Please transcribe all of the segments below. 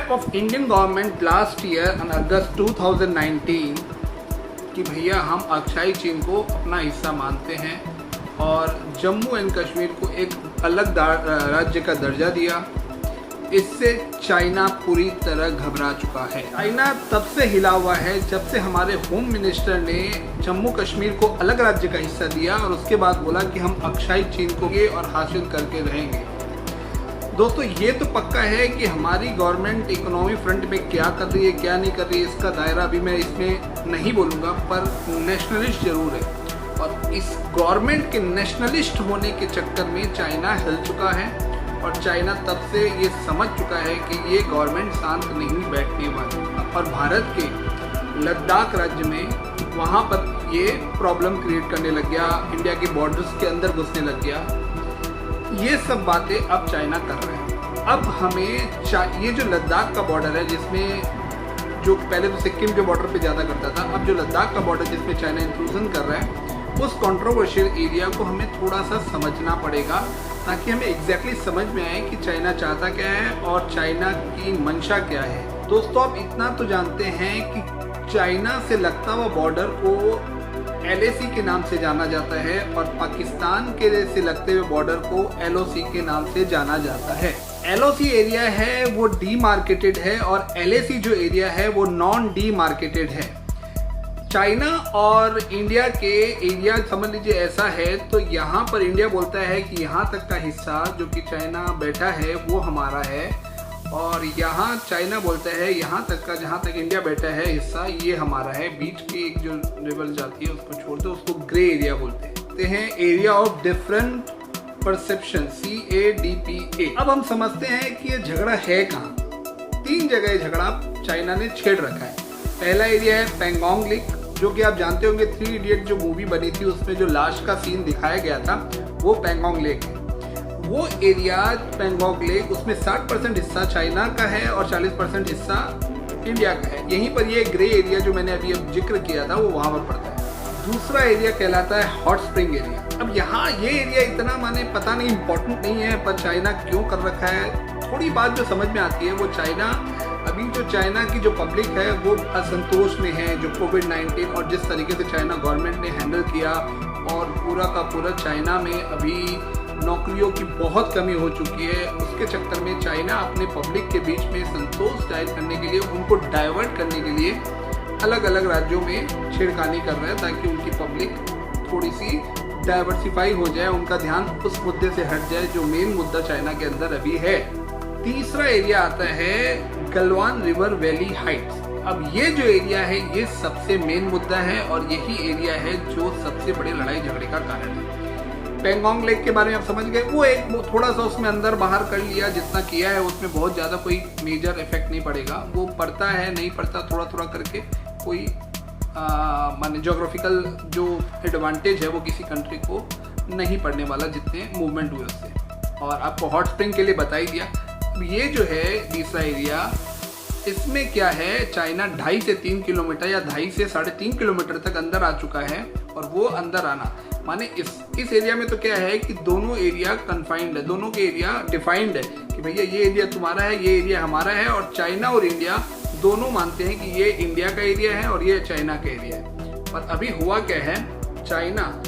Step of Indian government last year in August 2019 कि भैया हम अक्षाई चीन को अपना हिस्सा मानते हैं और जम्मू एंड कश्मीर को एक अलग राज्य का दर्जा दिया। इससे चाइना पूरी तरह घबरा चुका है। चाइना तब से हिला हुआ है जब से हमारे होम मिनिस्टर ने जम्मू कश्मीर को अलग राज्य का हिस्सा दिया और उसके बाद बोला कि हम अक्षाई चीन को ये और हासिल करके रहेंगे। दोस्तों, ये तो पक्का है कि हमारी गवर्नमेंट इकोनॉमी फ्रंट में क्या कर रही है क्या नहीं कर रही है, इसका दायरा अभी मैं इसमें नहीं बोलूँगा, पर नेशनलिस्ट जरूर है। और इस गवर्नमेंट के नेशनलिस्ट होने के चक्कर में चाइना हिल चुका है और चाइना तब से ये समझ चुका है कि ये गवर्नमेंट शांत नहीं बैठने वाली। और भारत के लद्दाख राज्य में वहाँ पर ये प्रॉब्लम क्रिएट करने लग गया, इंडिया के बॉर्डर्स के अंदर घुसने लग गया। ये सब बातें अब चाइना कर रहे हैं। अब हमें ये जो लद्दाख का बॉर्डर है, जिसमें जो पहले तो सिक्किम के बॉर्डर पे ज़्यादा करता था, अब जो लद्दाख का बॉर्डर जिसमें चाइना इंक्लूजन कर रहा है, उस कंट्रोवर्शियल एरिया को हमें थोड़ा सा समझना पड़ेगा ताकि हमें एग्जैक्टली समझ में आए कि चाइना चाहता क्या है और चाइना की मंशा क्या है। दोस्तों, आप इतना तो जानते हैं कि चाइना से लगता हुआ बॉर्डर को LAC के नाम से जाना जाता है और पाकिस्तान के से लगते हुए बॉर्डर को LOC के नाम से जाना जाता है। LOC एरिया है वो डीमार्केटेड है और LAC जो एरिया है वो नॉन डीमार्केटेड है। चाइना और इंडिया के एरिया समझ लीजिए ऐसा है, तो यहाँ पर इंडिया बोलता है कि यहाँ तक का हिस्सा जो कि चाइना बैठा है वो हमारा है, और यहाँ चाइना बोलता है यहाँ तक का जहाँ तक इंडिया बैठा है हिस्सा ये हमारा है। बीच की एक जो लेवल जाती है उसको छोड़ दो, उसको ग्रे एरिया बोलते हैं। Area of different perception, CADPA। अब हम समझते हैं कि ये झगड़ा है कहाँ। 3 जगह ये झगड़ा चाइना ने छेड़ रखा है। पहला एरिया है पेंगोंग लेक, जो कि आप जानते होंगे 3 इडियट जो मूवी बनी थी उसमें जो लास्ट का सीन दिखाया गया था वो पेंगोंग लेक है। वो एरिया पेंगोंग लेक, उसमें 60% हिस्सा चाइना का है और 40% हिस्सा इंडिया का है। यहीं पर ये ग्रे एरिया जो मैंने अभी जिक्र किया था वो वहाँ पर पड़ता है। दूसरा एरिया कहलाता है हॉट स्प्रिंग एरिया। अब यहाँ ये एरिया इतना माने पता नहीं इम्पोर्टेंट नहीं है, पर चाइना क्यों कर रखा है, थोड़ी बात जो समझ में आती है वो चाइना अभी जो चाइना की जो पब्लिक है वो असंतोष में है। जो कोविड-19 और जिस तरीके से चाइना गवर्नमेंट ने हैंडल किया और पूरा का पूरा चाइना में अभी नौकरियों की बहुत कमी हो चुकी है, उसके चक्कर में चाइना अपने पब्लिक के बीच में संतोष जाहिर करने के लिए, उनको डाइवर्ट करने के लिए अलग अलग राज्यों में छेड़खानी कर रहा है ताकि उनकी पब्लिक थोड़ी सी डाइवर्सिफाई हो जाए, उनका ध्यान उस मुद्दे से हट जाए जो मेन मुद्दा चाइना के अंदर अभी है। तीसरा एरिया आता है गलवान रिवर वैली हाइट्स। अब ये जो एरिया है ये सबसे मेन मुद्दा है और यही एरिया है जो सबसे बड़े लड़ाई झगड़े का कारण है। पेंगोंग लेक के बारे में आप समझ गए, वो एक थोड़ा सा उसमें अंदर बाहर कर लिया, जितना किया है उसमें बहुत ज़्यादा कोई मेजर इफेक्ट नहीं पड़ेगा। वो पड़ता है नहीं पड़ता थोड़ा थोड़ा करके, कोई माने जोग्राफिकल जो एडवांटेज है वो किसी कंट्री को नहीं पड़ने वाला जितने मूवमेंट हुए उससे। और आपको हॉट स्प्रिंग के लिए बता ही दिया। ये जो है तीसरा एरिया, इसमें क्या है, चाइना 2.5 से 3 किलोमीटर या 2.5 से 3.5 किलोमीटर तक अंदर आ चुका है। और वो अंदर आना माने इस एरिया में तो क्या है कि दोनों एरिया कन्फाइंड है, दोनों के एरिया डिफाइंड है कि भैया ये एरिया तुम्हारा है, ये एरिया हमारा है। और चाइना और इंडिया दोनों मानते हैं कि ये इंडिया का एरिया है और ये चाइना का एरिया है। पर अभी हुआ क्या है, चाइना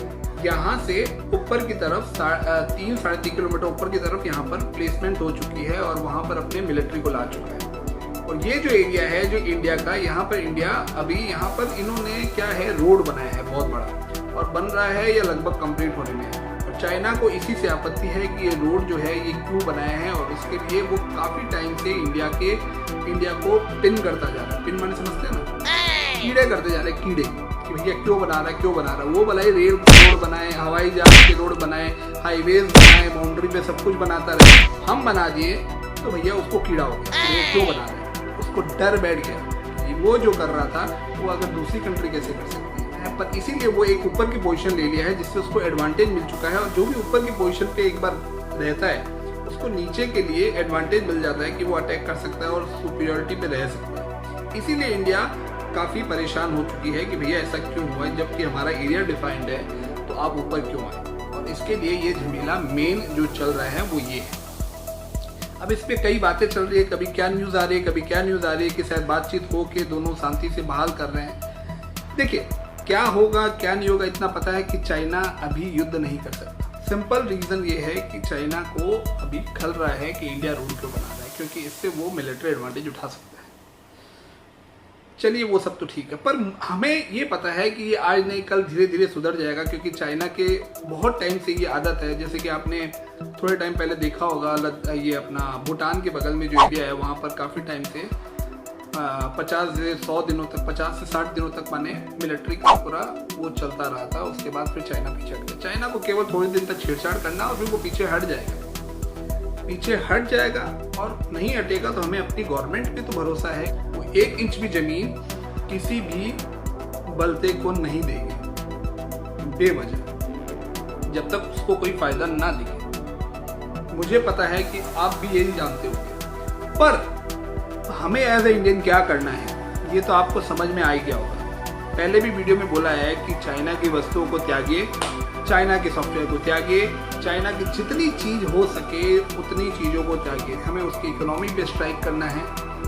यहाँ से ऊपर की तरफ 3-3.5 किलोमीटर ऊपर की तरफ यहाँ पर प्लेसमेंट हो चुकी है और वहाँ पर अपने मिलिट्री को ला चुका है। और ये जो एरिया है जो इंडिया का, यहाँ पर इंडिया अभी यहाँ पर इन्होंने क्या है रोड बनाया है बहुत बड़ा और बन रहा है या लगभग कंप्लीट होने में है। और चाइना को इसी से आपत्ति है कि ये रोड जो है ये क्यों बनाया है और उसके लिए वो काफ़ी टाइम से इंडिया को पिन करता जा रहा है। पिन माने समझते हैं ना, कीड़े करते जा रहे हैं, कीड़े कि भैया क्यों बना रहा है। वो भलाई रेल रोड बनाए, हवाई जहाज के रोड बनाए, हाईवेज बनाए, बाउंड्री पे सब कुछ बनाता रहे, हम बना दिए तो भैया उसको कीड़ा हो गया। वो क्यों बना रहे हैं, उसको डर बैठ गया कि वो जो कर रहा था वो अगर दूसरी कंट्री कैसे कर सकती है। पर इसीलिए वो एक ऊपर की पोजीशन ले लिया है जिससे उसको एडवांटेज मिल चुका है। और जो भी ऊपर की पोजीशन पे एक बार रहता है उसको नीचे के लिए एडवांटेज मिल जाता है कि वो अटैक कर सकता है और सुपीरियरिटी पे रह सकता है। इसीलिए इंडिया काफ़ी परेशान हो चुकी है कि भैया ऐसा क्यों हुआ है, जबकि हमारा एरिया डिफाइंड है तो आप ऊपर क्यों आए। और इसके लिए ये झमेला मेन जो चल रहा है वो ये है। अब इस पे कई बातें चल रही है, कभी क्या न्यूज़ आ रही है, कभी क्या न्यूज़ आ रही है कि शायद बातचीत हो के दोनों शांति से बहाल कर रहे हैं। देखिए क्या होगा क्या नहीं होगा, इतना पता है कि चाइना अभी युद्ध नहीं कर सकता। सिंपल रीज़न ये है कि चाइना को अभी खल रहा है कि इंडिया रूल क्यों बना रहा है, क्योंकि इससे वो मिलिट्री एडवांटेज उठा सकता है। चलिए वो सब तो ठीक है, पर हमें ये पता है कि ये आज नहीं कल धीरे धीरे सुधर जाएगा, क्योंकि चाइना के बहुत टाइम से ये आदत है। जैसे कि आपने थोड़े टाइम पहले देखा होगा, ये अपना भूटान के बगल में जो एरिया है वहाँ पर काफ़ी टाइम से 50 से 100 दिनों तक, 50 से 60 दिनों तक माने मिलिट्री का पूरा वो चलता रहा था। उसके बाद फिर चाइना पीछे हट गया। चाइना को केवल थोड़े दिन तक छेड़छाड़ करना और फिर वो पीछे हट जाएगा और नहीं हटेगा तो हमें अपनी गवर्नमेंट पे तो भरोसा है, वो 1 इंच भी जमीन किसी भी बलते को नहीं देगी बेवजह, जब तक उसको कोई फायदा ना दिखे। मुझे पता है कि आप भी यही जानते होंगे, पर हमें एज ए इंडियन क्या करना है ये तो आपको समझ में आ ही गया होगा। पहले भी वीडियो में बोला है कि चाइना की वस्तुओं को त्यागिए, चाइना के सॉफ्टवेयर को त्यागिए, चाइना की जितनी चीज़ हो सके उतनी चीज़ों को त्यागिए। हमें उसकी इकोनॉमी पे स्ट्राइक करना है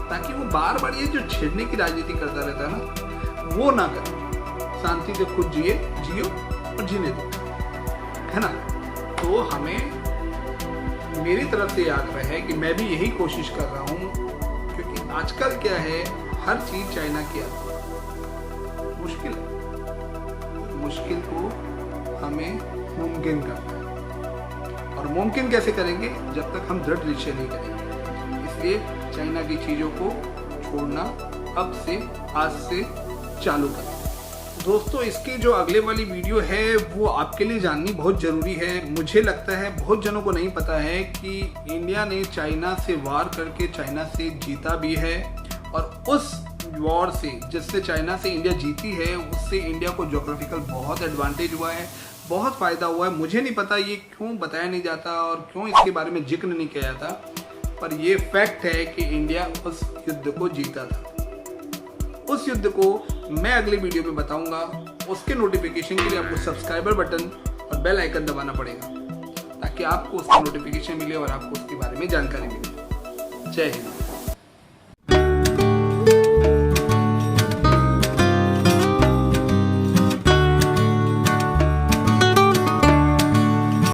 ताकि वो बार बार ये जो छेड़ने की राजनीति करता रहता है ना, वो ना करे, शांति से खुद जियो और जीने दो, है ना। तो हमें मेरी तरफ से आग्रह है कि मैं भी यही कोशिश कर रहा हूँ, क्योंकि आजकल क्या है, हर चीज़ चाइना की आती है। मुश्किल है, मुश्किल को हमें मुमकिन करना है, और मुमकिन कैसे करेंगे जब तक हम दृढ़ निश्चय नहीं करेंगे। इसलिए चाइना की चीज़ों को छोड़ना अब से, आज से चालू करें। दोस्तों इसकी जो अगले वाली वीडियो है वो आपके लिए जाननी बहुत ज़रूरी है। मुझे लगता है बहुत जनों को नहीं पता है कि इंडिया ने चाइना से वार करके चाइना से जीता भी है, और उस वॉर से जिससे चाइना से इंडिया जीती है उससे इंडिया को ज्योग्राफिकल बहुत एडवांटेज हुआ है, बहुत फ़ायदा हुआ है। मुझे नहीं पता ये क्यों बताया नहीं जाता और क्यों इसके बारे में जिक्र नहीं किया जाता, पर ये फैक्ट है कि इंडिया उस युद्ध को जीता था। उस युद्ध को मैं अगले वीडियो में बताऊंगा। उसके नोटिफिकेशन के लिए आपको सब्सक्राइबर बटन और बेल आइकन दबाना पड़ेगा, ताकि आपको उसका नोटिफिकेशन मिले और आपको उसके बारे में जानकारी मिले। जय हिंद।